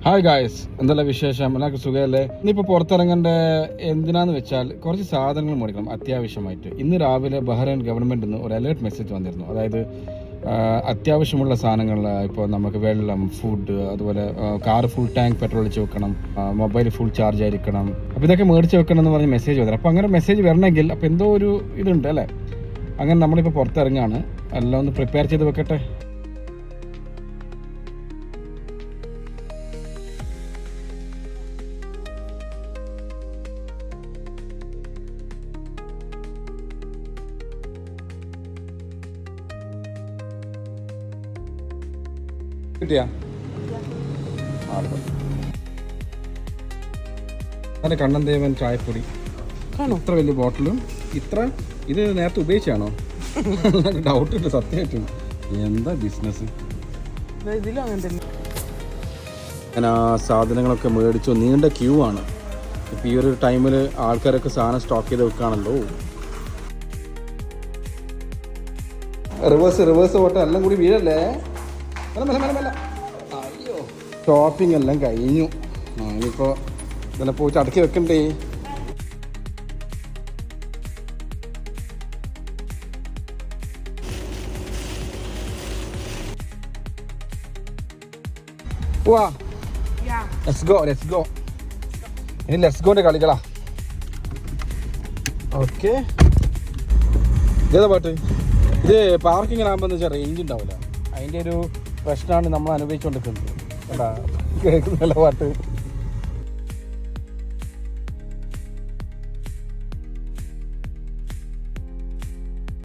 Hi guys, എന്തെല്ലാം വിശേഷം? എല്ലാവർക്കും സുഖമല്ലേ? ഇന്നിപ്പോൾ പുറത്തിറങ്ങേണ്ട എന്തിനാന്ന് വെച്ചാൽ കുറച്ച് സാധനങ്ങൾ മേടിക്കണം അത്യാവശ്യമായിട്ട്. ഇന്ന് രാവിലെ ബഹ്റൈൻ ഗവൺമെൻറ്റിൽ നിന്ന് ഒരു അലേർട്ട് മെസ്സേജ് വന്നിരുന്നു. അതായത് അത്യാവശ്യമുള്ള സാധനങ്ങൾ, ഇപ്പോൾ നമുക്ക് വെള്ളം, ഫുഡ്, അതുപോലെ കാർ ഫുൾ ടാങ്ക് പെട്രോൾ ഒഴിച്ച് വെക്കണം, മൊബൈൽ ഫുൾ ചാർജ് ആയിരിക്കണം. അപ്പോൾ ഇതൊക്കെ മേടിച്ച് വെക്കണം എന്ന് പറഞ്ഞ് മെസ്സേജ് വന്നത്. അപ്പോൾ അങ്ങനെ മെസ്സേജ് വരണമെങ്കിൽ അപ്പോൾ എന്തോ ഒരു ഇതുണ്ട് അല്ലേ? അങ്ങനെ നമ്മളിപ്പോൾ പുറത്തിറങ്ങുകയാണ്. എല്ലാം ഒന്ന് പ്രിപ്പയർ ചെയ്ത് വെക്കട്ടെ. കിട്ടിയാ നല്ല കണ്ണൻ ദേവൻ ചായപ്പൊടി, ഇത്ര വലിയ ബോട്ടിലും ഇത് നേരത്തെ ഉപയോഗിച്ചാണോ? ഡൗട്ട് ഉണ്ട് സത്യമായിട്ടും. എന്താ ബിസിനസ്? ഞാൻ ആ സാധനങ്ങളൊക്കെ മേടിച്ചു. നീണ്ട ക്യൂ ആണ്. ഇപ്പം ഈ ഒരു ടൈമിൽ ആൾക്കാരൊക്കെ സാധനം സ്റ്റോക്ക് ചെയ്ത് വെക്കുകയാണല്ലോ. റിവേഴ്സ് ഓട്ടം എല്ലാം കൂടി വീഴല്ലേ? അയ്യോ, ഷോപ്പിംഗ് എല്ലാം കഴിഞ്ഞു. ഇനിയിപ്പോൾ ഇതെല്ലാം പോയിട്ട് അടക്കി വെക്കണ്ടേ? വാ, ലെറ്റ്സ് ഗോ. ഇനി ലെറ്റ്സ് ഗോന്റെ കളികളാ. ഓക്കെ, ഇതേതാ പാട്ട്? ഇത് പാർക്കിങ്ങിനാകുമ്പോൾ വെച്ചാൽ റേഞ്ച് ഉണ്ടാവില്ല. അതിൻ്റെ ഒരു പ്രശ്നമാണ് നമ്മൾ അനുഭവിച്ചുകൊണ്ടിരിക്കുന്നത്. കേട്ടാ, കേൾക്കുന്നല്ല പാട്ട്.